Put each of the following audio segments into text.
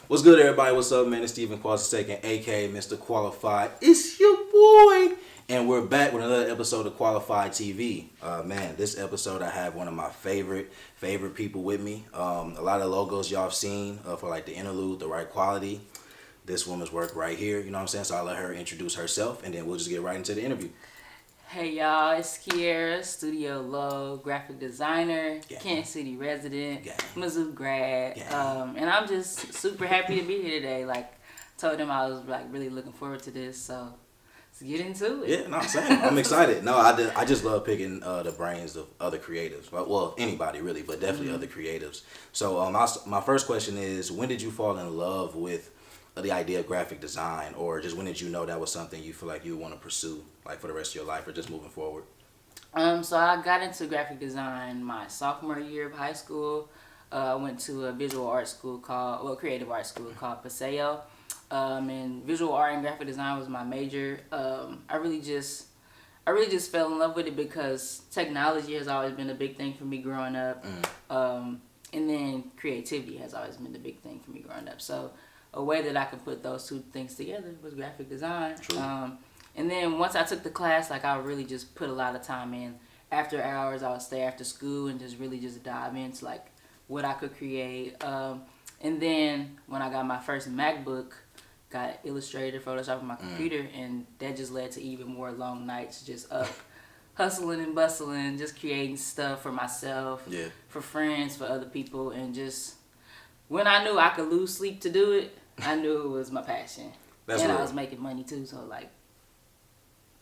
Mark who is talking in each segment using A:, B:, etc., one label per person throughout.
A: What's good, everybody? What's up, man? It's Steven Qualls2nd, aka Mr. Qualified. It's your boy, and we're back with another episode of Qualified TV. Man, this episode I have one of my favorite people with me. A lot of logos y'all have seen for like the interlude, the right quality. This woman's work right here. You know what I'm saying? So I'll let her introduce herself, and then we'll just get right into the interview.
B: Hey y'all, it's Kearra, studio low, graphic designer,
A: Yeah.
B: Kansas City resident,
A: Yeah.
B: Mizzou grad,
A: Yeah.
B: and I'm just super happy to be here today. Like, told them I was like really looking forward to this, so let's get into it.
A: Yeah, no, I'm saying I'm excited. No, I just love picking the brains of other creatives. Well, anybody really, but definitely other creatives. So my first question is, when did you fall in love with the idea of graphic design, or just when did you know that was something you feel like you want to pursue, like for the rest of your life, or just moving forward?
B: So I got into graphic design my sophomore year of high school. I went to a visual art school creative art school called Paseo. And visual art and graphic design was my major. I really just fell in love with it because technology has always been a big thing for me growing up. And then creativity has always been the big thing for me growing up. So a way that I could put those two things together was graphic design.
A: True.
B: And then once I took the class, like I really just put a lot of time in. After hours, I would stay after school and just really just dive into like what I could create. And then when I got my first MacBook, got Illustrator, Photoshop on my computer, and that just led to even more long nights just up, hustling and bustling, just creating stuff for myself, for friends, for other people, and just when I knew I could lose sleep to do it, I knew it was my passion.
A: That's
B: and
A: real.
B: I was making money too, so like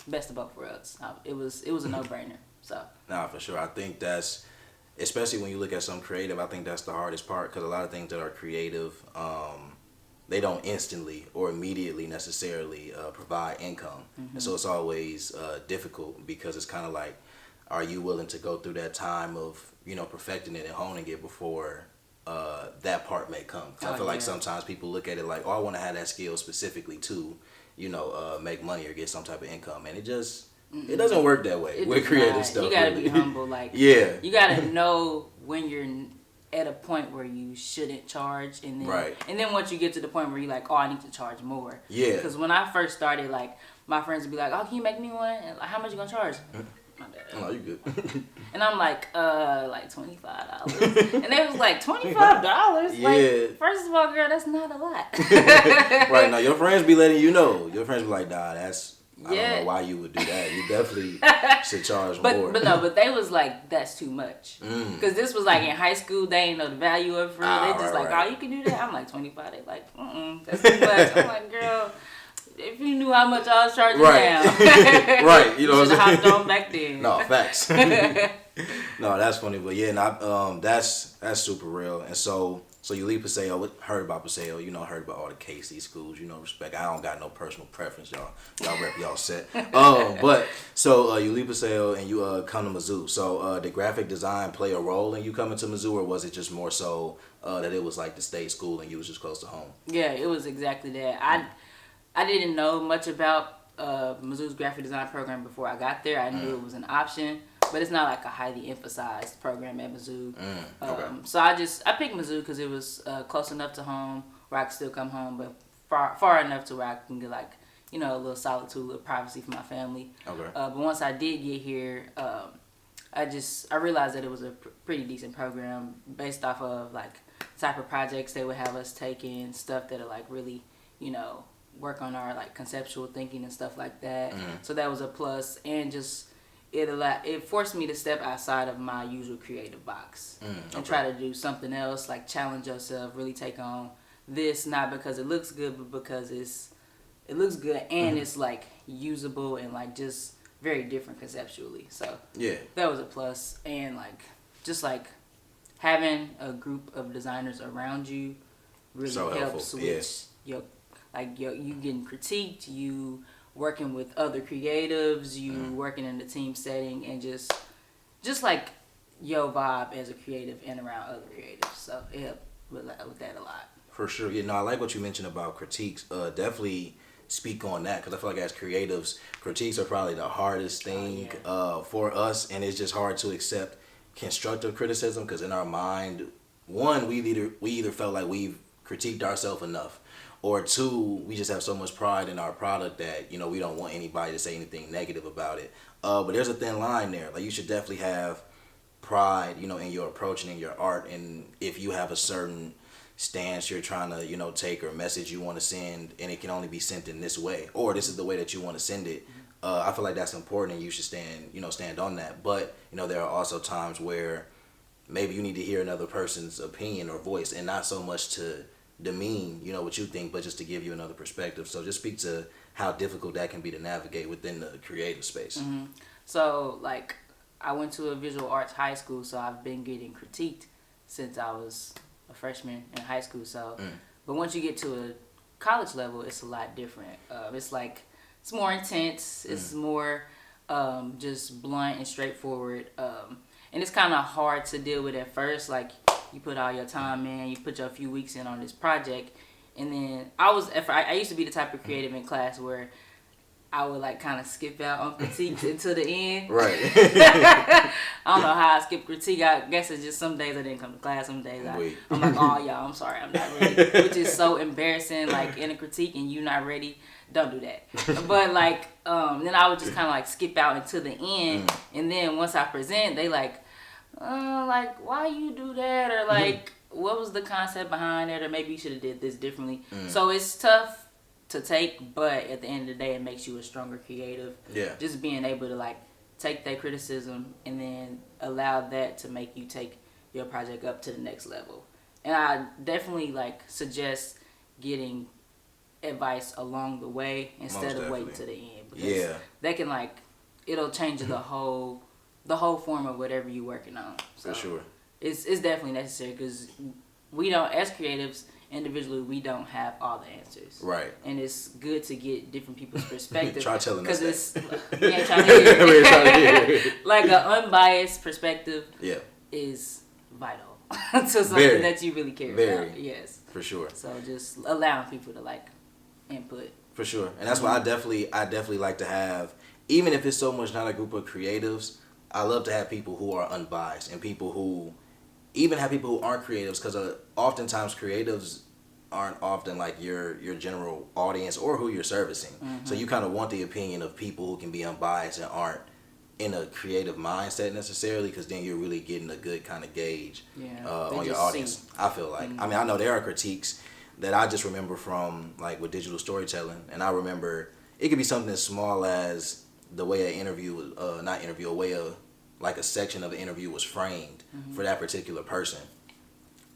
B: best of both worlds. It was a no-brainer. So
A: Nah, for sure. I think that's, especially when you look at some creative, I think that's the hardest part, because a lot of things that are creative, they don't instantly or immediately necessarily provide income. And so it's always difficult, because it's kind of like, are you willing to go through that time of, perfecting it and honing it before that part may come? 'Cause I feel like sometimes people look at it like, oh, I want to have that skill specifically to, make money or get some type of income, and it doesn't work that way with creative stuff.
B: You gotta
A: really.
B: be humble. Like,
A: yeah,
B: you gotta know when you're at a point where you shouldn't charge, and then and then once you get to the point where you're like, oh, I need to charge more.
A: Yeah.
B: Because when I first started, like my friends would be like, oh, can you make me one? And like, how much you gonna charge?
A: Oh, you good.
B: And I'm like $25. And they was like, $25?
A: Yeah.
B: Like, first of all, girl, that's not a lot.
A: Right, now your friends be letting you know. Your friends be like, nah, that's, I don't know why you would do that. You definitely should charge more.
B: But they was like, that's too much. Because this was like in high school, they ain't know the value of it. They just oh, you can do that? I'm like, 25. They like, that's too much. I'm like, girl, if you knew how much I was charging now.
A: Right, you know what I'm saying?
B: Hopped on back then.
A: No, facts. No, that's funny, but yeah, that's super real. And so you leave Paseo, heard about Paseo, heard about all the KC schools, respect. I don't got no personal preference, y'all rep y'all set. But so you leave Paseo and you come to Mizzou. So did graphic design play a role in you coming to Mizzou, or was it just more so that it was like the state school and you was just close to home?
B: Yeah, it was exactly that. I didn't know much about Mizzou's graphic design program before I got there. I knew it was an option, but it's not like a highly emphasized program at Mizzou. So I picked Mizzou because it was close enough to home where I could still come home, but far enough to where I can get like, a little solitude, a little privacy for my family. But once I did get here, I realized that it was a pretty decent program based off of like type of projects they would have us take in, stuff that are like really, work on our like conceptual thinking and stuff like that. So that was a plus, and just it forced me to step outside of my usual creative box and try to do something else, like challenge yourself, really take on this, not because it looks good, but because it looks good and it's like usable and like just very different conceptually. So yeah, that was a plus. And like just like having a group of designers around you really helps switch you getting critiqued, you working with other creatives, you working in the team setting, and just like your vibe as a creative and around other creatives. So it helped with that a lot.
A: For sure. I like what you mentioned about critiques. Definitely speak on that, because I feel like as creatives, critiques are probably the hardest thing for us, and it's just hard to accept constructive criticism, because in our mind, one, we either felt like we've critiqued ourselves enough, or two, we just have so much pride in our product that, you know, we don't want anybody to say anything negative about it. But there's a thin line there. Like, you should definitely have pride, you know, in your approach and in your art. And if you have a certain stance you're trying to, you know, take, or message you want to send, and it can only be sent in this way, or this is the way that you want to send it, I feel like that's important, and you should stand on that. But, you know, there are also times where maybe you need to hear another person's opinion or voice, and not so much to demean, you know, what you think, but just to give you another perspective. So just speak to how difficult that can be to navigate within the creative space.
B: Mm-hmm. So, like, I went to a visual arts high school, so I've been getting critiqued since I was a freshman in high school. So, but once you get to a college level, it's a lot different. It's like, it's more intense. It's more just blunt and straightforward. And it's kind of hard to deal with at first. Like, you put all your time in, you put your few weeks in on this project, and then I used to be the type of creative in class where I would like kind of skip out on critiques until the end.
A: Right.
B: I don't know how I skip critique. I guess it's just some days I didn't come to class, some days I'm like, oh y'all, I'm sorry, I'm not ready. Which is so embarrassing, like in a critique and you not ready. Don't do that. But like, then I would just kind of like skip out until the end, and then once I present, they like why you do that, or like what was the concept behind it, or maybe you should have did this differently. So it's tough to take, but at the end of the day, it makes you a stronger creative.
A: Yeah.
B: Just being able to like take that criticism and then allow that to make you take your project up to the next level. And I definitely like suggest getting advice along the way instead of waiting to the end, because that can like, it'll change the whole form of whatever you're working on. So
A: for sure,
B: it's definitely necessary, because we don't, as creatives individually, we don't have all the answers. Right. And it's good to get different people's perspective.
A: Try telling us that.
B: Because we ain't trying to hear
A: we ain't trying to hear it.
B: Like an unbiased perspective is vital to something that you really care about. Yes.
A: For sure.
B: So just allowing people to like input.
A: For sure. And that's why I definitely like to have, even if it's so much not a group of creatives, I love to have people who are unbiased, and people who aren't creatives, because oftentimes creatives aren't often like your general audience or who you're servicing. So you kind of want the opinion of people who can be unbiased and aren't in a creative mindset necessarily, because then you're really getting a good kind of gauge on your audience. I feel like. I mean, I know there are critiques that I just remember from like with digital storytelling, and I remember it could be something as small as the way like a section of an interview was framed for that particular person.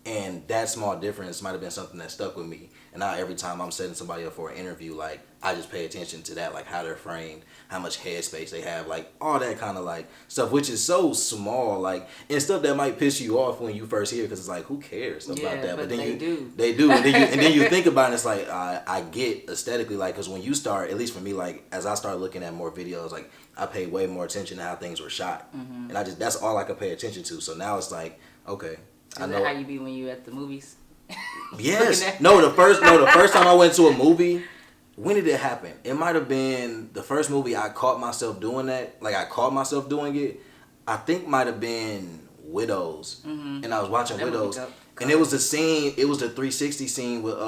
A: And that small difference might have been something that stuck with me. And now every time I'm setting somebody up for an interview, like I just pay attention to that, like how they're framed, how much headspace they have, like all that kind of like stuff, which is so small, like, and stuff that might piss you off when you first hear it, because it's like, who cares about that?
B: But then
A: they do, and then you think about it, and it's like I get aesthetically, like, because when you start, at least for me, like as I start looking at more videos, like I pay way more attention to how things were shot, and that's all I could pay attention to. So now it's like, okay.
B: Is that how you be when you at the movies?
A: Yes. No, the first time I went to a movie, when did it happen? It might have been the first movie I caught myself doing that. Like I caught myself doing it. I think might have been Widows. And I was watching Widows. And it was the scene, it was the 360 scene with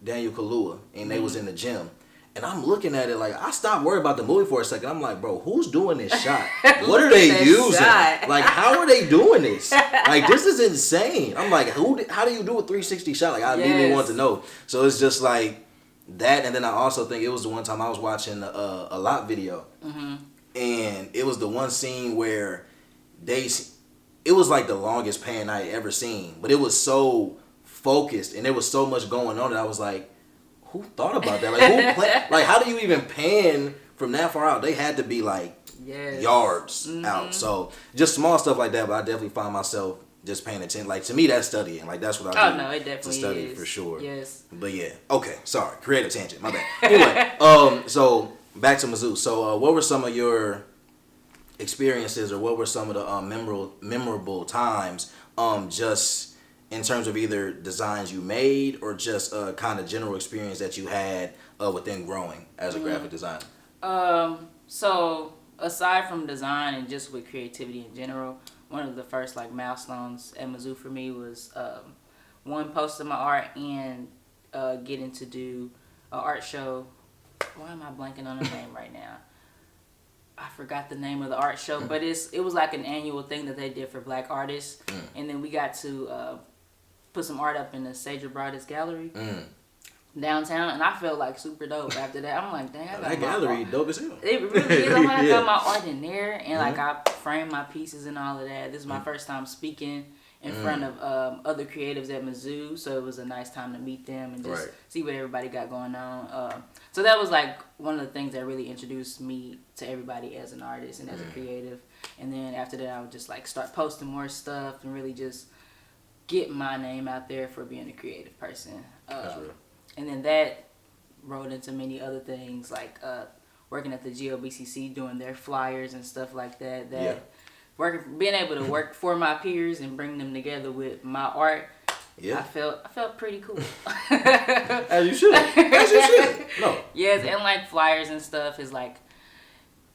A: Daniel Kaluuya, and they was in the gym. And I'm looking at it like, I stopped worrying about the movie for a second. I'm like, bro, who's doing this shot? What are they using? Like, how are they doing this? Like, this is insane. I'm like, how do you do a 360 shot? Like, I immediately want to know. So it's just like that. And then I also think it was the one time I was watching a lot video. And it was the one scene where it was like the longest pan I had ever seen. But it was so focused and there was so much going on that I was like, who thought about that? Like, like, how do you even pan from that far out? They had to be like yards out. So just small stuff like that. But I definitely find myself just paying attention. Like, to me, that's studying. Like, that's what I do.
B: Oh no, it definitely
A: to study
B: is.
A: For sure.
B: Yes.
A: But yeah. Okay. Sorry. Creative tangent. My bad. Anyway. So back to Mizzou. So what were some of your experiences, or what were some of the memorable times? Just in terms of either designs you made or just kind of general experience that you had within growing as a graphic designer?
B: So aside from design and just with creativity in general, one of the first like milestones at Mizzou for me was one, posting my art and getting to do an art show. Why am I blanking on the name right now? I forgot the name of the art show, but it was like an annual thing that they did for Black artists, and then we got to put some art up in the Sage Broadus Gallery downtown, and I felt like super dope after that. I'm like, dang, I got
A: that gallery dope as hell.
B: It really is. I'm like, I got my art in there, and like I framed my pieces and all of that. This is my first time speaking in front of other creatives at Mizzou, so it was a nice time to meet them and just see what everybody got going on. So that was like one of the things that really introduced me to everybody as an artist and as a creative. And then after that, I would just like start posting more stuff and really just get my name out there for being a creative person.
A: That's real.
B: And then that rolled into many other things, like working at the GOBCC, doing their flyers and stuff like that. Being able to work for my peers and bring them together with my art. Yeah. I felt pretty cool.
A: As you should. As you should. No.
B: Yes, and like flyers and stuff is like,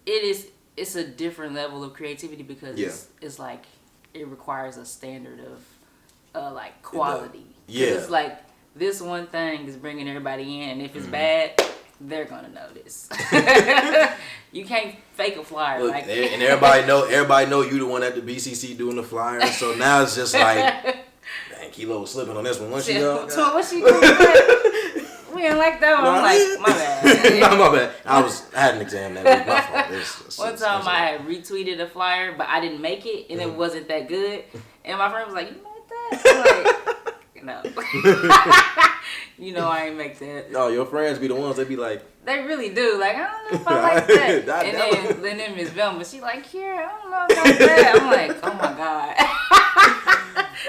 B: it's a different level of creativity because it's like, it requires a standard of like quality. Yeah. It's like, this one thing is bringing everybody in, and if it's bad, they're gonna notice. You can't fake a flyer.
A: Look,
B: like,
A: and everybody know you the one at the BCC doing the flyer. So now it's just like, dang, Kilo was slipping on this one. Once she go,
B: so what she doing? We didn't like that one. I'm like, my bad.
A: No, my bad. I had an exam that week. My fault.
B: One time I had retweeted a flyer, but I didn't make it, and it wasn't that good. And my friend was like, "You made that?" I'm like, no. You know I ain't make that.
A: No, your friends be the ones that be like.
B: They really do. Like, I don't know if I like that. And then Miss Velma, she like, here, I don't know about that. I'm like, oh my God.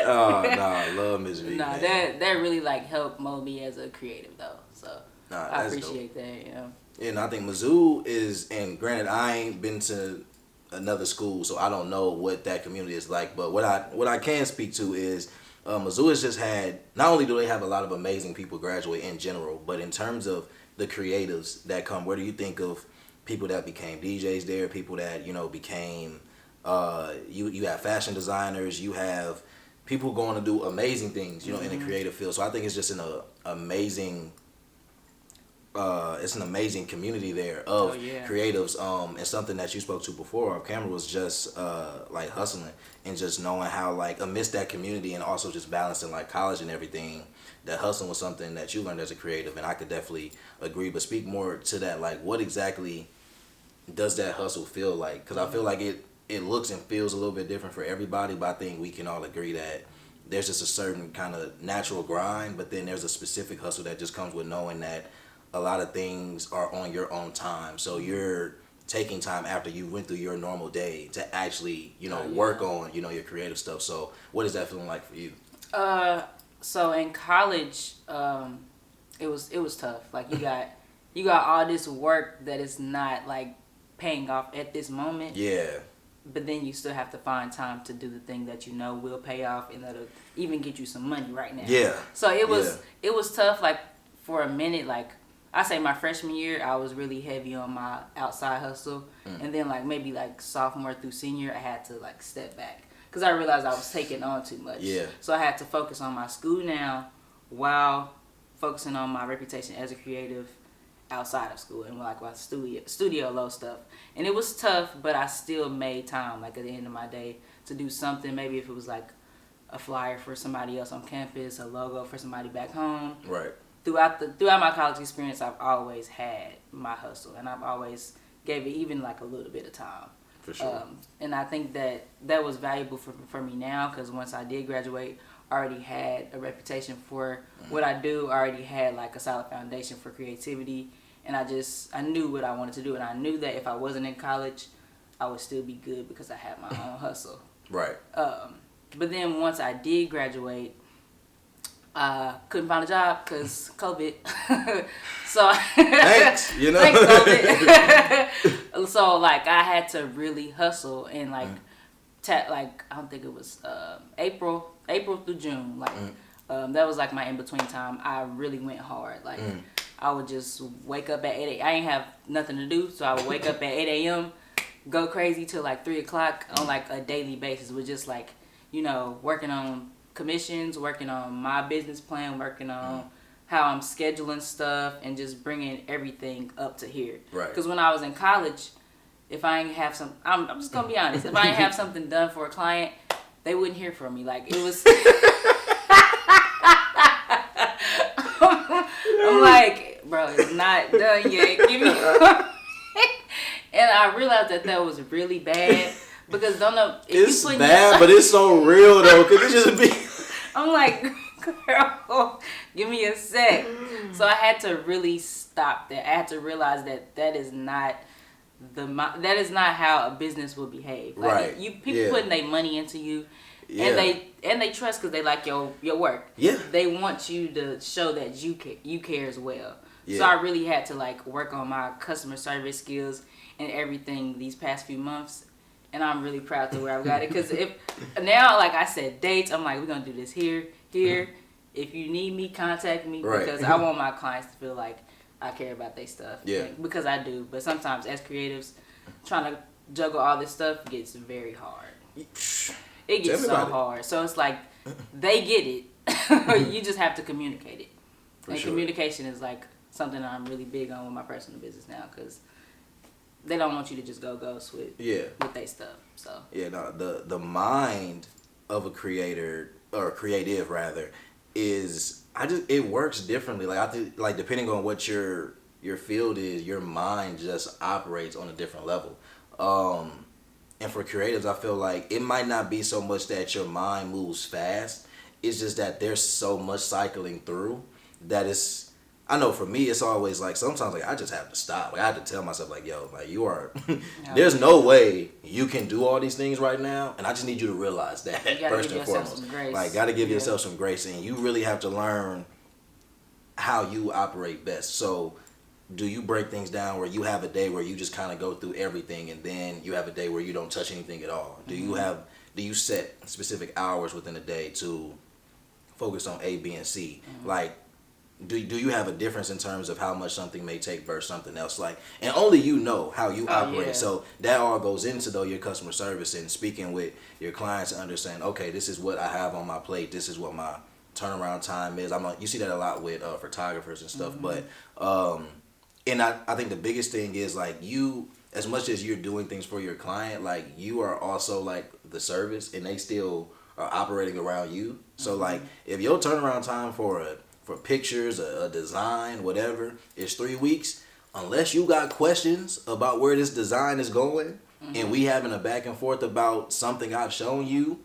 A: Oh, I love Miss V.
B: Nah, that really like helped mold me as a creative though. So I appreciate
A: dope.
B: that,
A: Yeah, and I think Mizzou is, and granted I ain't been to another school, so I don't know what that community is like, but what I can speak to is Mizzou has just had, not only do they have a lot of amazing people graduate in general, but in terms of the creatives that come, where do you think of people that became DJs there, people that, became, you have fashion designers, you have people going to do amazing things, in the creative field. So I think it's just an amazing, it's an amazing community there of creatives, and something that you spoke to before off camera was just like hustling and just knowing how, like, amidst that community and also just balancing like college and everything, that hustling was something that you learned as a creative, and I could definitely agree. But speak more to that, like, what exactly does that hustle feel like? Because I feel like it looks and feels a little bit different for everybody, but I think we can all agree that there's just a certain kind of natural grind, but then there's a specific hustle that just comes with knowing that a lot of things are on your own time. So you're taking time after you went through your normal day to actually, work on, your creative stuff. So what is that feeling like for you?
B: So in college, it was tough. Like, you got all this work that is not like paying off at this moment.
A: Yeah.
B: But then you still have to find time to do the thing that will pay off and that'll even get you some money right now.
A: Yeah.
B: So it was tough. Like, for a minute, like, I say my freshman year, I was really heavy on my outside hustle. And then like maybe like sophomore through senior, I had to like step back because I realized I was taking on too much.
A: Yeah.
B: So I had to focus on my school now while focusing on my reputation as a creative outside of school and like my studio low stuff. And it was tough, but I still made time, like, at the end of my day to do something. Maybe if it was like a flyer for somebody else on campus, a logo for somebody back home.
A: Right.
B: Throughout my college experience, I've always had my hustle, and I've always gave it even like a little bit of time.
A: For sure.
B: And I think that was valuable for me now, because once I did graduate, I already had a reputation for what I do. I already had like a solid foundation for creativity, and I knew what I wanted to do, and I knew that if I wasn't in college, I would still be good because I had my own hustle.
A: Right.
B: But then once I did graduate, couldn't find a job because COVID. So
A: thanks,
B: Thanks, COVID. So like I had to really hustle and like I don't think it was April through June. Like that was like my in between time. I really went hard. Like I would just wake up at 8 a.m. I ain't have nothing to do, so I would wake up at 8 a.m. go crazy till like 3 o'clock on like a daily basis with just like working on commissions, working on my business plan, working on how I'm scheduling stuff, and just bringing everything up to here.
A: Right.
B: Because when I was in college, if I ain't have some, I'm just gonna be honest. If I ain't have something done for a client, they wouldn't hear from me. Like, it was. I'm like, bro, it's not done yet. Give me. And I realized that was really bad because don't know.
A: It's bad, but it's so real though. Cause it just be.
B: I'm like, girl, give me a sec. So I had to really stop that. I had to realize that is not how a business will behave. Like,
A: right.
B: People putting their money into you, and they trust because they like your work.
A: Yeah.
B: They want you to show that you care as well.
A: Yeah.
B: So I really had to like work on my customer service skills and everything these past few months. And I'm really proud to where I've got it. Because if now, like I said, dates, I'm like, we're going to do this here. If you need me, contact me.
A: Right.
B: Because I want my clients to feel like I care about their stuff.
A: Yeah.
B: Like, because I do. But sometimes as creatives, trying to juggle all this stuff gets very hard. It gets so hard. So it's like, they get it. You just have to communicate it. And communication is like something that I'm really big on with my personal business now. Because they don't want you to just go ghost with their stuff. So
A: no, the mind of a creator or creative rather is it works differently. Like I think, like depending on what your field is, your mind just operates on a different level. And for creatives, I feel like it might not be so much that your mind moves fast. It's just that there's so much cycling through that it's. I know for me, it's always like sometimes like I just have to stop. Like, I have to tell myself like, yo, like you are. There's no way you can do all these things right now, and I just need you to realize that first and foremost. Like, gotta give yourself some grace, and you really have to learn how you operate best. So, do you break things down where you have a day where you just kind of go through everything, and then you have a day where you don't touch anything at all? Do you set specific hours within a day to focus on A, B, and C? Like. Do you have a difference in terms of how much something may take versus something else? Like, and only you know how you operate. Yeah. So that all goes into your customer service and speaking with your clients and understand, okay, this is what I have on my plate. This is what my turnaround time is. You see that a lot with photographers and stuff. But and I think the biggest thing is like you, as much as you're doing things for your client, like you are also like the service, and they still are operating around you. So like if your turnaround time for pictures, a design, whatever, is 3 weeks, unless you got questions about where this design is going, and we having a back and forth about something I've shown you,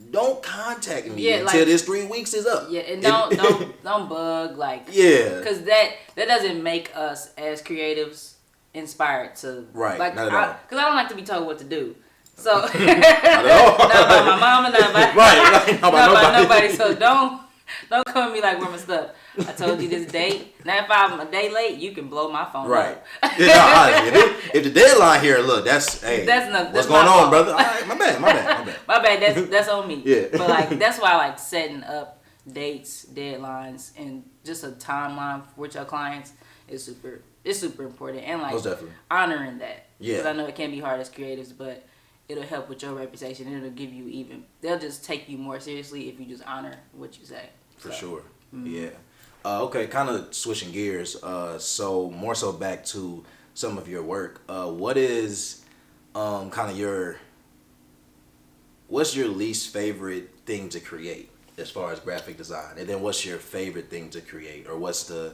A: don't contact me until this 3 weeks is up.
B: Yeah, and don't bug, like, because that doesn't make us as creatives inspired to like, not at all. Because I don't like to be told what to do. So not by my mama, not by nobody. So don't come at me like, where my stuff? I told you this date. Now if I'm a day late, you can blow my phone up.
A: If the deadline here, look, that's what's going on, brother? All right, my bad.
B: My bad. That's on me.
A: Yeah.
B: But like that's why I like setting up dates, deadlines, and just a timeline with your clients is super important, and like honoring that.
A: Yeah.
B: Because I know it can be hard as creatives, but it'll help with your reputation, and it'll give you they'll just take you more seriously if you just honor what you say.
A: For sure. Yeah. Okay, kind of switching gears. So more so back to some of your work. What is what's your least favorite thing to create as far as graphic design? And then what's your favorite thing to create? Or what's your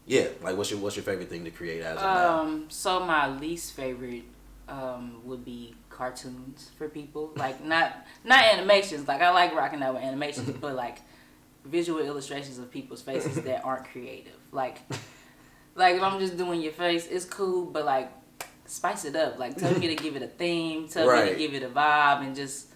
A: favorite thing to create as of now?
B: So my least favorite would be cartoons for people. Like not animations. Like I like rocking out with animations, but like visual illustrations of people's faces that aren't creative. Like if I'm just doing your face, it's cool, but like spice it up. Like tell me to give it a theme, tell me to give it a vibe, and just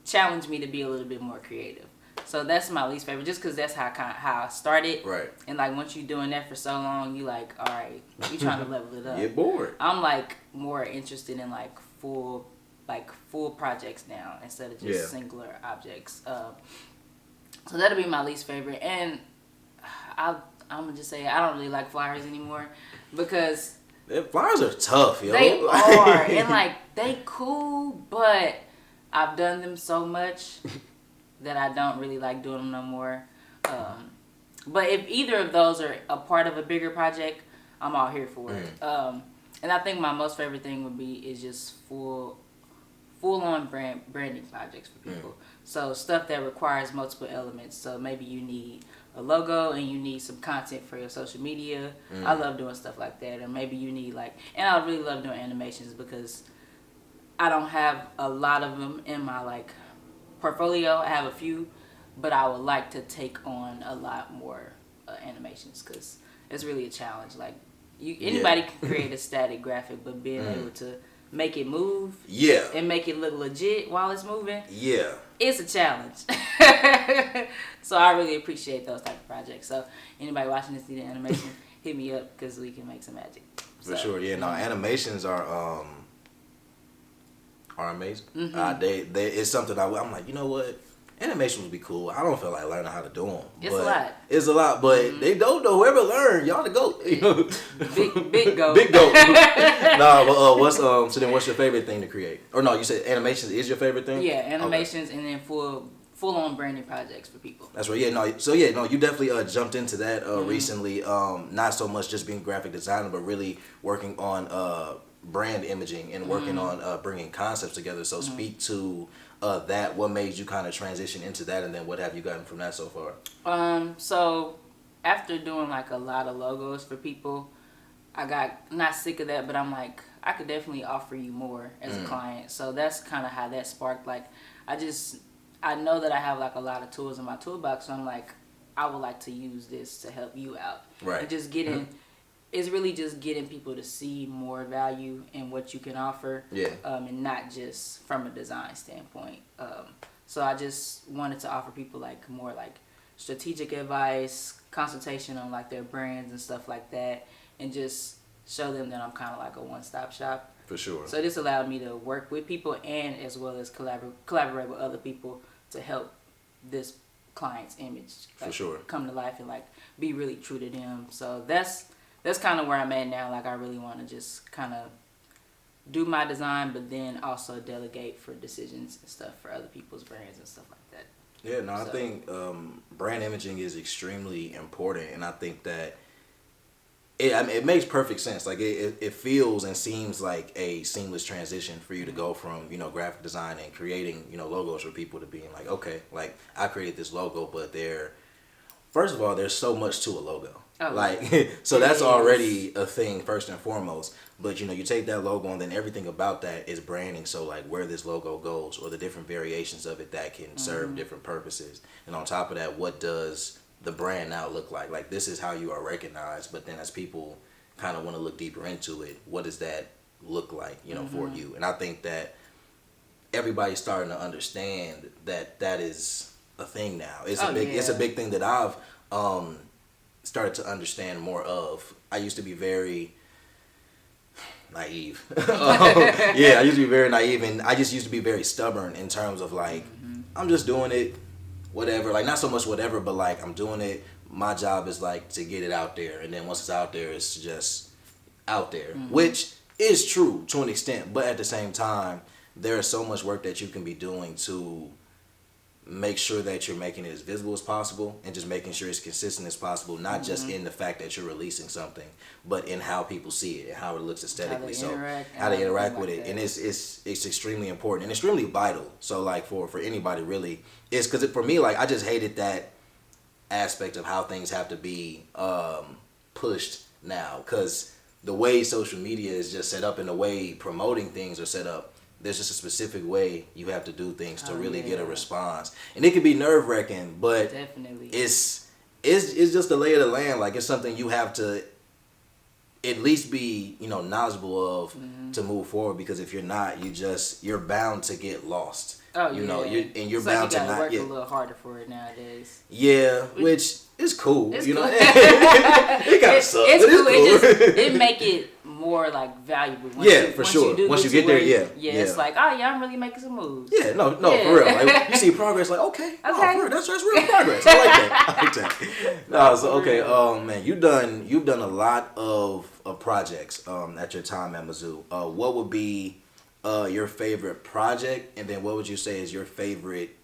B: challenge me to be a little bit more creative. So that's my least favorite, just because that's how I started. Right. And like once you're doing that for so long, you like, all right, you trying to level it up.
A: Get bored.
B: I'm like more interested in like full projects now instead of just singular objects. So that'll be my least favorite, and I'm gonna just say I don't really like flyers anymore because
A: flyers are tough, yo.
B: They are, and like they cool, but I've done them so much that I don't really like doing them no more. But if either of those are a part of a bigger project, I'm all here for it. And I think my most favorite thing would be is just full on branding projects for people. So stuff that requires multiple elements. So maybe you need a logo and you need some content for your social media. I love doing stuff like that. Or maybe you need and I really love doing animations because I don't have a lot of them in my portfolio. I have a few, but I would like to take on a lot more animations because it's really a challenge. Anybody can create a static graphic, but being able to make it move and make it look legit while it's moving, it's a challenge. So I really appreciate those type of projects. So anybody watching this need an animation, hit me up because we can make some magic.
A: For sure, yeah. No, animations are amazing. It's something I'm like, you know what? Animation would be cool. I don't feel like learning how to do them. It's a lot, but they don't know. Whoever learn, y'all the GOAT.
B: Big GOAT.
A: Big GOAT. Nah, but what's your favorite thing to create? Or no, you said animations is your favorite thing?
B: Yeah, animations and then full on branding projects for people.
A: That's right. Yeah, no. So yeah, no, you definitely jumped into that recently. Not so much just being graphic designer, but really working on brand imaging and working on bringing concepts together. So speak to that. What made you kind of transition into that, and then what have you gotten from that so far?
B: So after doing a lot of logos for people, I got not sick of that, but I'm like, I could definitely offer you more as a client. So that's kind of how that sparked. I know that I have a lot of tools in my toolbox, so I'm like, I would like to use this to help you out.
A: Right.
B: And just getting, it's really just getting people to see more value in what you can offer.
A: Yeah.
B: And not just from a design standpoint. So I just wanted to offer people more strategic advice, consultation on their brands and stuff like that, and just show them that I'm kind of a one-stop shop.
A: For sure.
B: So this allowed me to work with people and as well as collaborate with other people to help this client's image
A: for sure
B: come to life and be really true to them. So that's kind of where I'm at now. I really want to just kind of do my design, but then also delegate for decisions and stuff for other people's brands and stuff like that.
A: Yeah, no, I think brand imaging is extremely important, and I think that it makes perfect sense. It feels and seems like a seamless transition for you to go from graphic design and creating logos for people to being okay, I created this logo, but first of all, there's so much to a logo. So that's already a thing first and foremost. But you take that logo and then everything about that is branding. So where this logo goes or the different variations of it that can serve different purposes. And on top of that, what does the brand now look like? This is how you are recognized. But then as people kind of want to look deeper into it, what does that look like, for you? And I think that everybody's starting to understand that is a thing now. It's a big thing that I've started to understand more of. I used to be very naive. I used to be very naive, and I just used to be very stubborn in terms of I'm just doing it, whatever. Not so much whatever, but I'm doing it. My job is to get it out there, and then once it's out there, it's just out there, which is true to an extent. But at the same time, there is so much work that you can be doing to make sure that you're making it as visible as possible and just making sure it's consistent as possible, not just in the fact that you're releasing something, but in how people see it and how it looks aesthetically. How they interact with it. And it's extremely important and extremely vital. So for anybody really, it's because for me, I just hated that aspect of how things have to be pushed now, because the way social media is just set up and the way promoting things are set up, there's just a specific way you have to do things to really get a response, and it can be nerve-wracking, but
B: definitely
A: it's just the lay of the land. It's something you have to at least be knowledgeable of to move forward, because if you're not, you're bound to get lost. You're bound to not
B: work a little harder for it nowadays.
A: Yeah, which is cool.
B: It's
A: cool.
B: It
A: kind of sucks.
B: It's cool. It make it more valuable.
A: Once you get there,
B: it's I'm really making some moves.
A: Yeah, no, for real. You see progress, okay. Oh, for real, that's real progress. I like that. No, so okay, man, you've done a lot of projects at your time at Mizzou. What would be your favorite project, and then what would you say is your favorite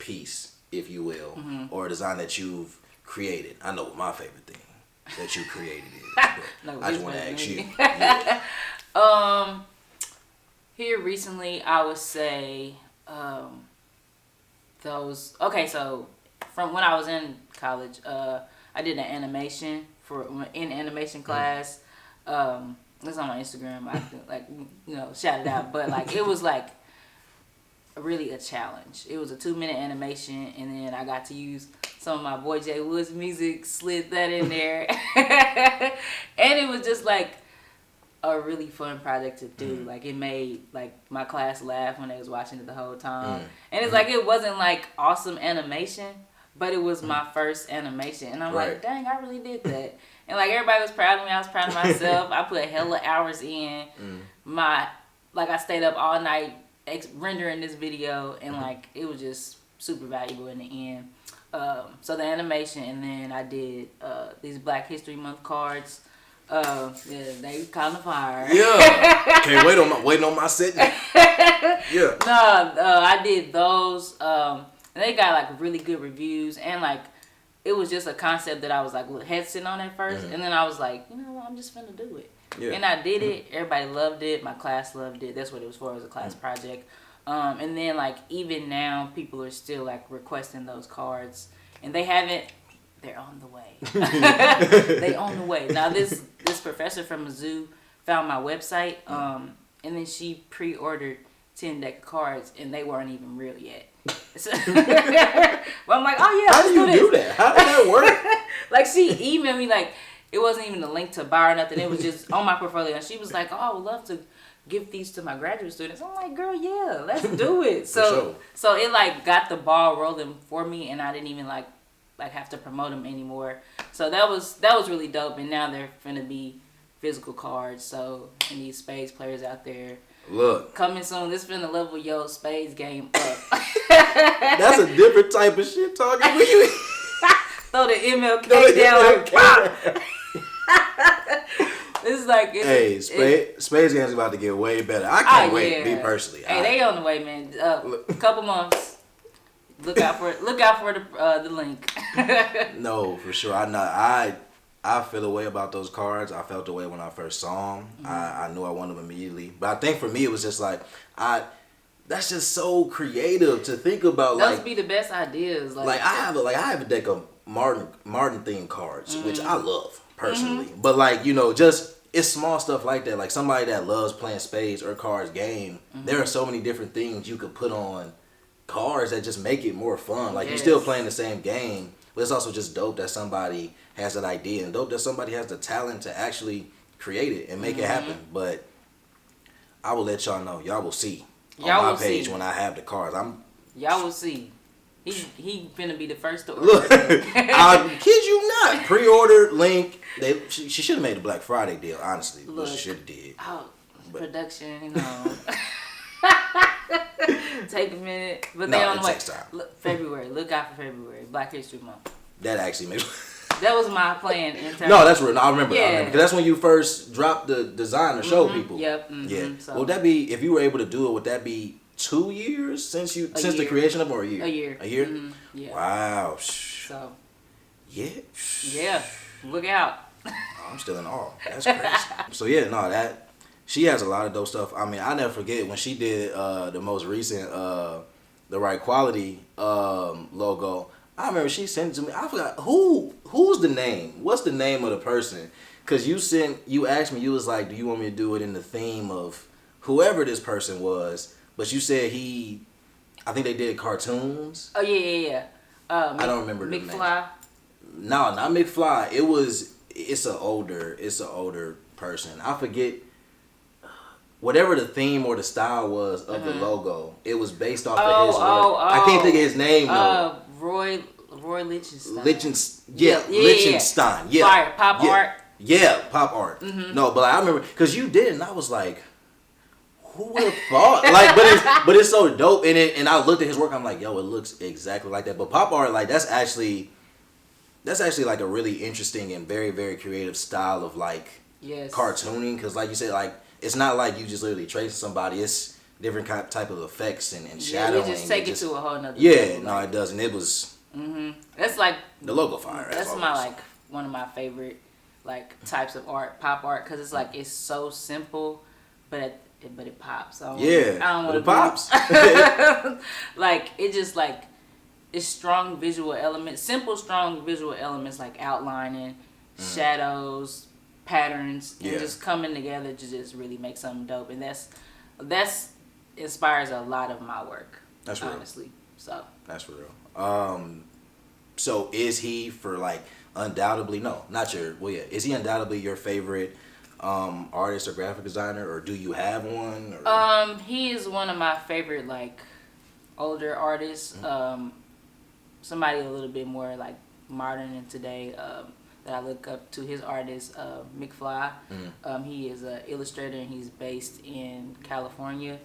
A: piece, if you will, or a design that you've created? I know what my favorite thing that you created is, but
B: No,
A: I just want to ask you.
B: Here recently, I would say those. Okay, so from when I was in college, I did an animation in animation class. It's on my Instagram. I can, like, shout it out. But like it was like really a challenge. It was a 2-minute animation, and then I got to use some of my Boy J Woods music, slid that in there, and it was just like a really fun project to do. Like it made like my class laugh when they was watching it the whole time. And it's like it wasn't like awesome animation, but it was my first animation, and I'm like, dang, I really did that. And like everybody was proud of me. I was proud of myself. I put hella hours in. I stayed up all night rendering this video, and like it was just super valuable in the end. So the animation, and then I did these Black History Month cards. Yeah, they kind of fire.
A: Yeah, can't wait on my set. Yeah.
B: No, I did those. And they got like really good reviews, and like it was just a concept that I was like hesitant on at first, and then I was like, I'm just finna do it. Yeah. And I did it. Everybody loved it. My class loved it. That's what it was for. It was a class project. And then like even now, people are still like requesting those cards, and they haven't. They're on the way. They on the way. Now this professor from Mizzou found my website, and then she pre-ordered 10 deck of cards, and they weren't even real yet. So, but I'm like, oh yeah,
A: how do you do that? How does that work?
B: Like she emailed me, like it wasn't even a link to buy or nothing. It was just on my portfolio, and she was like, oh, I would love to give these to my graduate students. I'm like, girl, yeah, let's do it. So it like got the ball rolling for me, and I didn't even like have to promote them anymore. So that was really dope. And now they're finna be physical cards. So and these spades players out there,
A: look,
B: coming soon. This finna level your spades game up.
A: That's a different type of shit talking. When you
B: throw the MLK down like pop. It's like
A: spades game's about to get way better. I can't wait. Me personally.
B: Hey, they on the way, man. A couple months. Look out for the link.
A: No, for sure. I feel a way about those cards. I felt the way when I first saw them. I knew I wanted them immediately. But I think for me it was just like that's just so creative to think about.
B: Those be the best ideas.
A: Like I have a deck of Martin themed cards, which I love personally. But like just it's small stuff like that. Like somebody that loves playing spades or cards game. There are so many different things you could put on cards that just make it more fun. Like you're still playing the same game, but it's also just dope that somebody has that idea, and dope that somebody has the talent to actually create it and make it happen. But I will let y'all know. Y'all will see on my page when I have the cards.
B: Y'all will see. He finna be the first to order.
A: Look, I kid you not. Pre-order link. She should have made a Black Friday deal. Honestly,
B: look,
A: she should have did.
B: Production, take a minute, but
A: no,
B: they on the way. February. Look out for February, Black History Month.
A: That actually makes.
B: That was my plan.
A: No, that's real. No, I remember. Because that's when you first dropped the design to show people.
B: Yep.
A: Yeah.
B: So.
A: Would that be, if you were able to do it? Would that be 2 years since the creation of it, or a year?
B: A year.
A: A year.
B: Yeah.
A: Wow.
B: So.
A: Yeah.
B: Yeah. Look out.
A: I'm still in awe. That's crazy. So yeah, no, that she has a lot of dope stuff. I mean, I never forget when she did the most recent the Right Quality logo. I remember she sent it to me. I forgot who's the name. What's the name of the person? Cause you asked me. You was like, do you want me to do it in the theme of whoever this person was? But you said I think they did cartoons.
B: Oh yeah.
A: I don't remember the name.
B: McFly.
A: No, not McFly. It's an older person. I forget whatever the theme or the style was of the logo. It was based off of his work. I can't think of his name though.
B: Roy Lichtenstein.
A: Lichtenstein. Yeah.
B: Fire pop art.
A: Yeah, pop art. No, but I remember because you did, and I was like, who would have thought? Like, but it's so dope in it. And I looked at his work. I'm like, yo, it looks exactly like that. But pop art, like that's actually like a really interesting and very, very creative style of like cartooning. Because like you said, like it's not like you just literally trace somebody. It's different type of effects and
B: Yeah,
A: shadowing.
B: it just take it to a whole nother
A: Yeah,
B: level,
A: no,
B: like,
A: it does, and it was.
B: That's like
A: The logo fire.
B: That's my like one of my favorite like types of art, pop art, because it's like it's so simple, but it pops. I don't want
A: it pops.
B: Like it just like it's strong visual elements, simple strong visual elements like outlining, shadows, patterns, and just coming together to just really make something dope. And that's inspires a lot of my work.
A: That's real.
B: Honestly, so
A: that's real. So is he for like undoubtedly is he undoubtedly your favorite artist or graphic designer, or do you have one? Or?
B: He is one of my favorite like older artists. Somebody a little bit more like modern and today that I look up to. His artist McFly. He is an illustrator and he's based in California.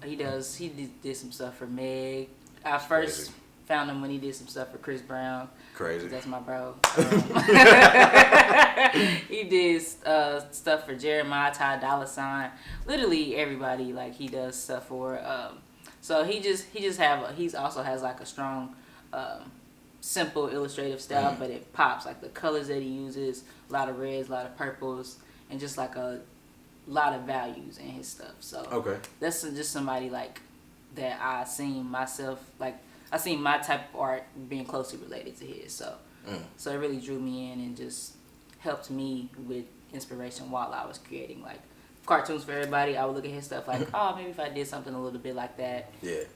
B: He did some stuff for Meg. I first found him when he did some stuff for Chris Brown.
A: Crazy.
B: That's my bro. He did stuff for Jeremiah, Ty Dolla $ign, literally everybody. Like he does stuff for. So he also has like a strong, simple illustrative style, but it pops. Like the colors that he uses, a lot of reds, a lot of purples, and just like a lot of values in his stuff. So that's just somebody like that I seen myself like. I seen my type of art being closely related to his, so it really drew me in and just helped me with inspiration while I was creating like cartoons for everybody. I would look at his stuff like, oh, maybe if I did something a little bit like that,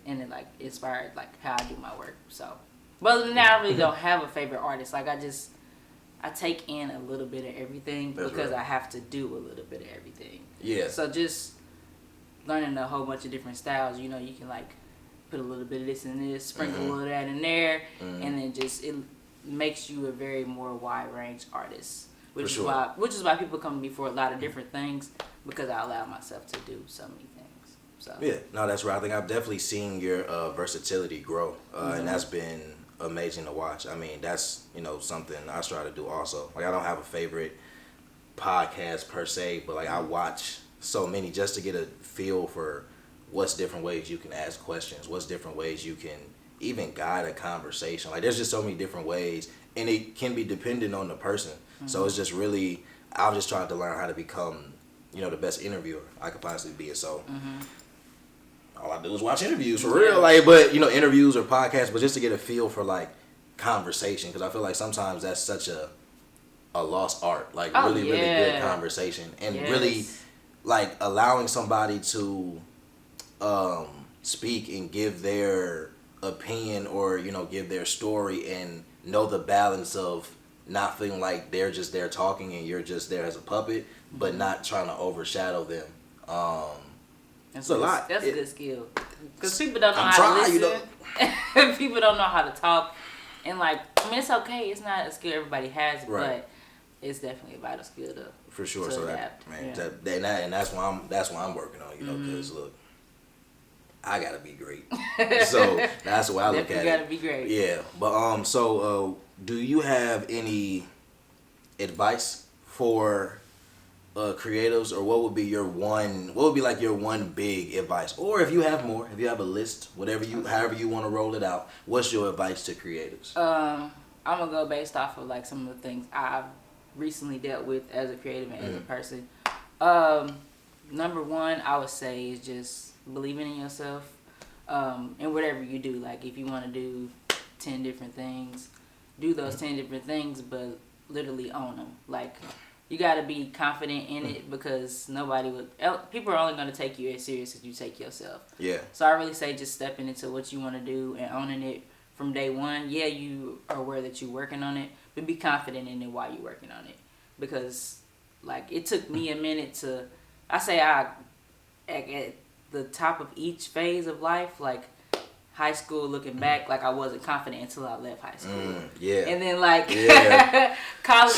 B: and it like inspired like how I do my work. So, but other than that, I really don't have a favorite artist. Like I take in a little bit of everything because I have to do a little bit of everything. Yeah. So just learning a whole bunch of different styles, you know, you can like put a little bit of this and this, sprinkle a little of that in there, and then just it makes you a very more wide range artist. Which is why people come to me for a lot of different things, because I allow myself to do so many things. So
A: that's right. I think I've definitely seen your versatility grow, and that's been amazing to watch. I mean, that's something I try to do also. Like I don't have a favorite podcast per se, but like I watch so many just to get a feel for what's different ways you can ask questions, what's different ways you can even guide a conversation. Like there's just so many different ways, and it can be dependent on the person. So it's just really, I've just tried to learn how to become, the best interviewer I could possibly be. And so all I do is watch interviews for real. Like, but interviews or podcasts, but just to get a feel for like conversation, because I feel like sometimes that's such a lost art. Like really good conversation, and really like allowing somebody to speak and give their opinion or give their story and know the balance of not feeling like they're just there talking and you're just there as a puppet, but not trying to overshadow them. That's a lot.
B: That's a good skill, because people don't know how to listen. People don't know how to talk, and like it's okay. It's not a skill everybody has, but it's definitely a vital skill to
A: for sure. So
B: adapt.
A: That's why I'm working on because look, I gotta be great. So that's why I look at it.
B: Gotta be great.
A: Yeah, but so do you have any advice for creatives, or what would be your one big advice, or if you have more, if you have a list, however you want to roll it out, what's your advice to creatives?
B: I'm gonna go based off of like some of the things I've recently dealt with as a creative and as a person. Number one, I would say is just believing in yourself, and whatever you do. Like if you want to do 10 different things, do those 10 different things, but literally own them. Like you got to be confident in it, because people are only going to take you as serious as you take yourself. Yeah. So I really say just stepping into what you want to do and owning it from day one. Yeah, you are aware that you're working on it, but be confident in it while you're working on it, because like it took me a minute at the top of each phase of life, like high school, looking back, like I wasn't confident until I left high school. And then like college,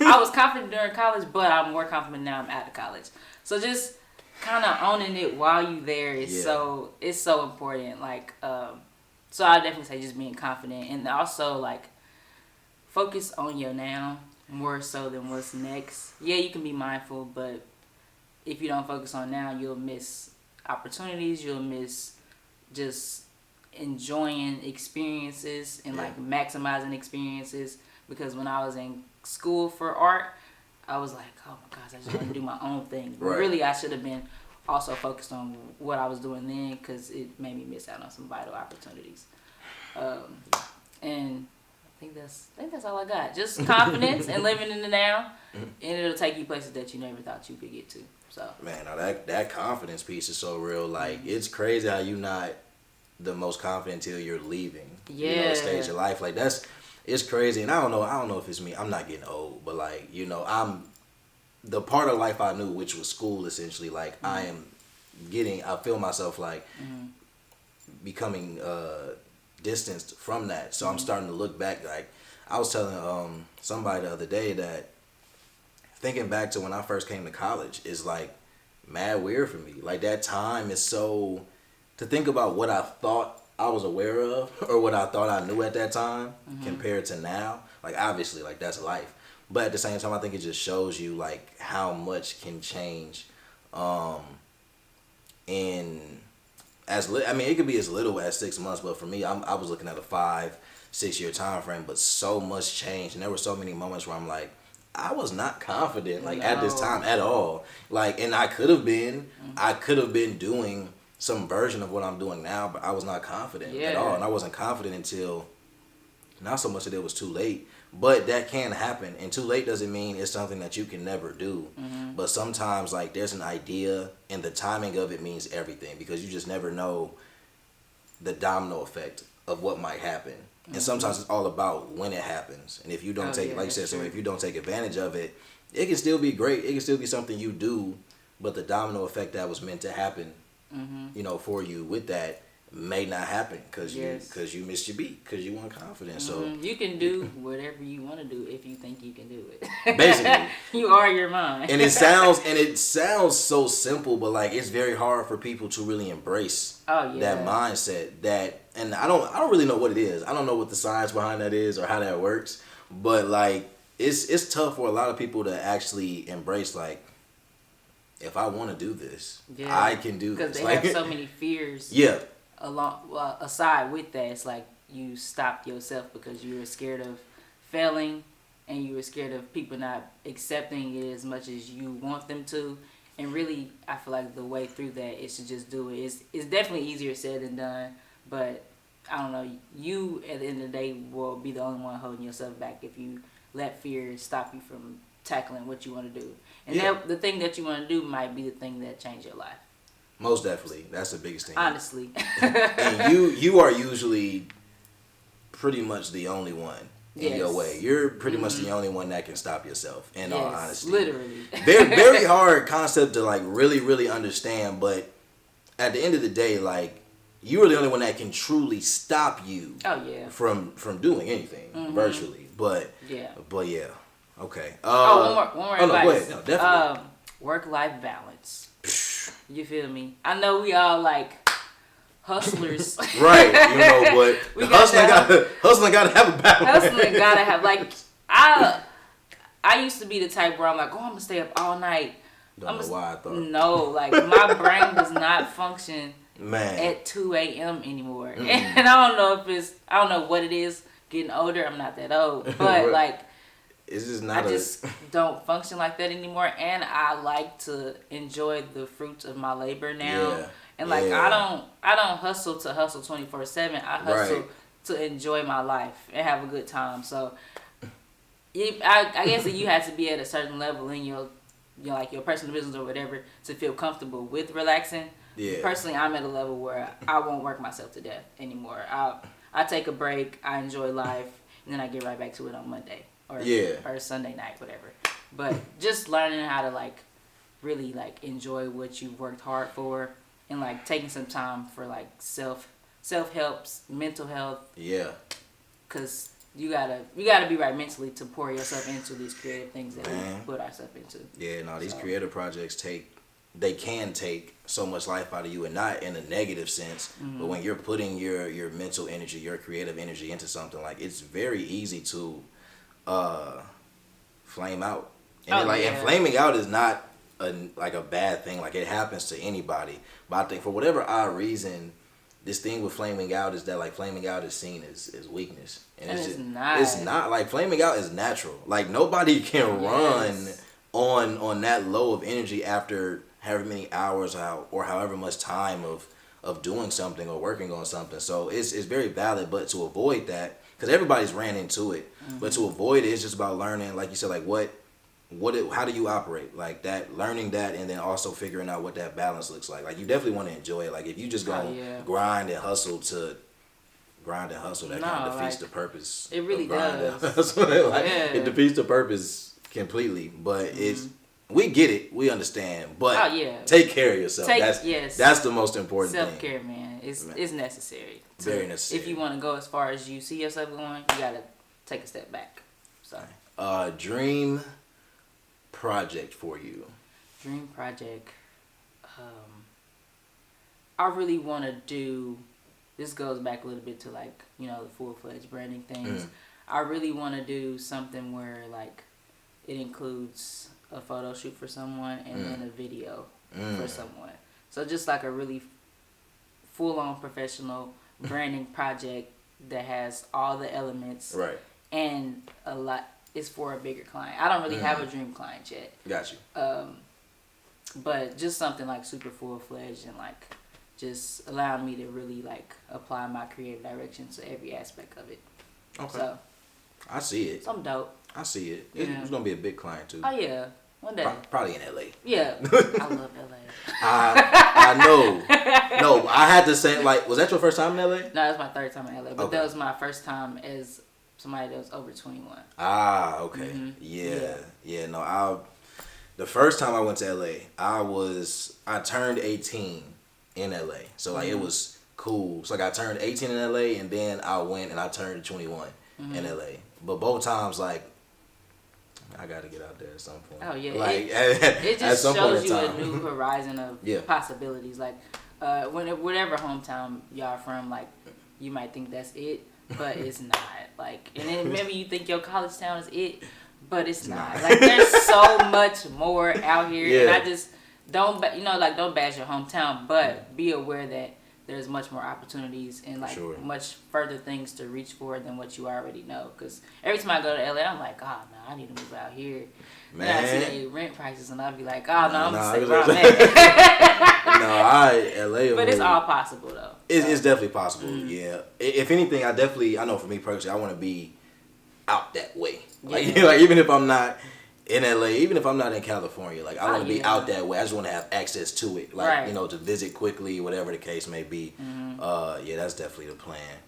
B: I was confident during college, but I'm more confident now I'm out of college. So just kind of owning it while you there is so important. Like, so I definitely say just being confident, and also like focus on your now more so than what's next. Yeah, you can be mindful, but if you don't focus on now, you'll miss opportunities. You'll miss just enjoying experiences and like maximizing experiences. Because when I was in school for art, I was like, oh my gosh, I just want to do my own thing. But really, I should have been also focused on what I was doing then, because it made me miss out on some vital opportunities. And I think that's all I got. Just confidence and living in the now, and it'll take you places that you never thought you could get to. So
A: man, now that confidence piece is so real. Like it's crazy how you not the most confident until you're leaving. You know, the stage of life. Like it's crazy. And I don't know if it's me. I'm not getting old, but like, you know, I'm the part of life I knew, which was school essentially. Like I feel myself like becoming distanced from that. So I'm starting to look back. Like I was telling somebody the other day that thinking back to when I first came to college is like mad weird for me. Like that time is so, to think about what I thought I was aware of or what I thought I knew at that time compared to now. Like obviously like that's life. But at the same time I think it just shows you like how much can change it could be as little as 6 months, but for me I was looking at a 5-6 year time frame, but so much changed and there were so many moments where I'm like I was not confident at this time at all. Like, and I could have been doing some version of what I'm doing now, but I was not confident at all. And I wasn't confident until not so much that it was too late, but that can happen. And too late doesn't mean it's something that you can never do. But sometimes like there's an idea and the timing of it means everything, because you just never know the domino effect of what might happen. And sometimes it's all about when it happens. And if you don't like you said, so if you don't take advantage of it, it can still be great. It can still be something you do, but the domino effect that was meant to happen, you know, for you with that may not happen because you missed your beat, because you weren't confident. So
B: you can do whatever you want to do if you think you can do it.
A: Basically,
B: you are your mind.
A: And it sounds so simple, but like it's very hard for people to really embrace that mindset. And I don't really know what it is. I don't know what the science behind that is or how that works. But like it's tough for a lot of people to actually embrace like, if I want to do this, I can do this.
B: Because they have so many fears. Aside with that, it's like you stopped yourself because you were scared of failing, and you were scared of people not accepting it as much as you want them to. And really, I feel like the way through that is to just do it. It's definitely easier said than done, but I don't know. You, at the end of the day, will be the only one holding yourself back if you let fear stop you from tackling what you want to do. And the thing that you want to do might be the thing that changes your life.
A: Most definitely. That's the biggest thing.
B: Honestly.
A: And you are usually pretty much the only one in your way. You're pretty much the only one that can stop yourself, in all honesty.
B: Literally.
A: Very hard concept to like really, really understand, but at the end of the day, like, you are the only one that can truly stop you from doing anything virtually. But yeah. Okay.
B: One more advice.
A: No, go ahead. No, definitely.
B: Work-life balance. You feel me? I know we all like hustlers.
A: Right. You know, but hustling gotta have a balance.
B: Hustling gotta have, like, I used to be the type where I'm like, oh, I'm gonna stay up all night.
A: Don't know why I thought.
B: No, like my brain does not function at 2 a.m. anymore. And I don't know what it is. Getting older, I'm not that old, but like,
A: it's just not.
B: I just don't function like that anymore, and I like to enjoy the fruits of my labor now. Yeah. And like I don't hustle to hustle 24/7. I hustle to enjoy my life and have a good time. So, I guess that you have to be at a certain level in your like your personal business or whatever to feel comfortable with relaxing. Yeah. Personally, I'm at a level where I won't work myself to death anymore. I take a break, I enjoy life, and then I get right back to it on Monday or Sunday night, whatever. But just learning how to like really like enjoy what you've worked hard for, and like taking some time for like self-help, mental health. Yeah. Cause you gotta be right mentally to pour yourself into these creative things that we put ourselves into.
A: Yeah, no, these creative projects can take so much life out of you, and not in a negative sense, but when you're putting your mental energy, your creative energy into something, like it's very easy to flame out. And and flaming out is not a bad thing. Like, it happens to anybody. But I think for whatever odd reason, this thing with flaming out is that, like, flaming out is seen as weakness. And it's
B: not.
A: It's not. Like, flaming out is natural. Like, nobody can run on that low of energy after however many hours or however much time of doing something or working on something. So it's very valid. But to avoid that, because everybody's ran into it, but to avoid it, it's just about learning, like you said, like how do you operate, like that, learning that, and then also figuring out what that balance looks like. Like, you definitely want to enjoy it. Like, if you just go grind and hustle, that kind of defeats the purpose.
B: It really does.
A: It defeats the purpose completely. But we get it, we understand. But take care of yourself. That's the most important thing.
B: Self-care, man, is necessary.
A: Very necessary.
B: If you want to go as far as you see yourself going, you gotta take a step back. So,
A: dream project for you.
B: Dream project. I really want to do. This goes back a little bit to, like, the full-fledged branding things. I really want to do something where, like, it includes a photo shoot for someone and then a video for someone. So just like a really full-on professional branding project that has all the elements.
A: Right.
B: And a lot is for a bigger client. I don't really have a dream client yet.
A: Got you.
B: But just something like super full-fledged and, like, just allowing me to really, like, apply my creative direction to every aspect of it.
A: Okay.
B: So,
A: I see it.
B: Some dope.
A: I see it. It's gonna be a big client too.
B: Oh yeah, one day.
A: Probably in LA.
B: Yeah, I love LA.
A: I know. No, I had to say, like, was that your first time in LA?
B: No, that's my third time in LA, but that was my first time as somebody that was over 21.
A: Ah, okay. Yeah. No, the first time I went to LA, I turned 18 in LA, so, like, it was cool. So, like, I turned 18 in LA, and then I went and I turned 21 in LA. But both times, like, I got to get out there at some point.
B: Oh yeah,
A: like
B: it just shows you a new horizon of possibilities. Like, whatever hometown y'all from, like, you might think that's it, but it's not. Like, and then maybe you think your college town is it, but it's not. Like, there's so much more out here, and I just don't bash your hometown, but be aware that there's much more opportunities and, like, much further things to reach for than what you already know. Because every time I go to LA, I'm like, oh no, I need to move out here. Man, and I see the rent prices, and I'll be like, oh no, I'm gonna stay where I'm at.
A: LA.
B: But it's all possible though.
A: It's definitely possible. Yeah. If anything, I know for me personally, I want to be out that way. Like, even if I'm not in LA, even if I'm not in California, like, I want to be out that way. I just want to have access to it, like, to visit quickly, whatever the case may be. That's definitely the plan.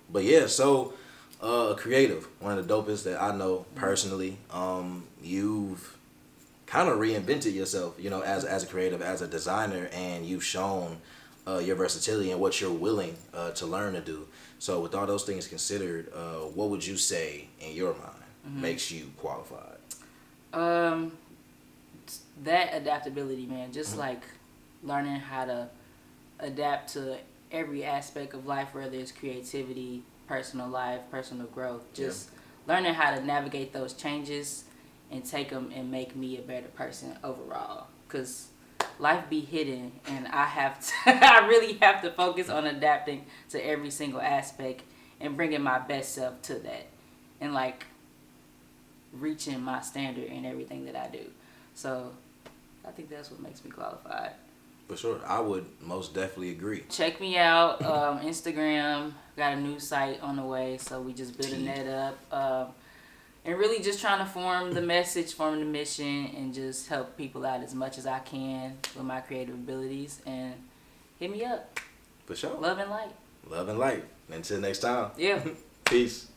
A: But yeah, so creative, one of the dopest that I know personally. You've kind of reinvented yourself, as a creative, as a designer, and you've shown your versatility and what you're willing to learn to do. So with all those things considered, what would you say in your mind makes you qualified?
B: That adaptability, man. Just like learning how to adapt to every aspect of life, whether it's creativity, personal life, personal growth. Just learning how to navigate those changes and take them and make me a better person overall. Because life be hidden, and I really have to focus on adapting to every single aspect and bringing my best self to that, and, like, reaching my standard in everything that I do. So I think that's what makes me qualified.
A: For sure. I would most definitely agree.
B: Check me out. Instagram. Got a new site on the way, so we just building that up. And really just trying to form the message, form the mission, and just help people out as much as I can with my creative abilities. And hit me up.
A: For sure.
B: Love and light.
A: Love and light. Until next time.
B: Yeah.
A: Peace.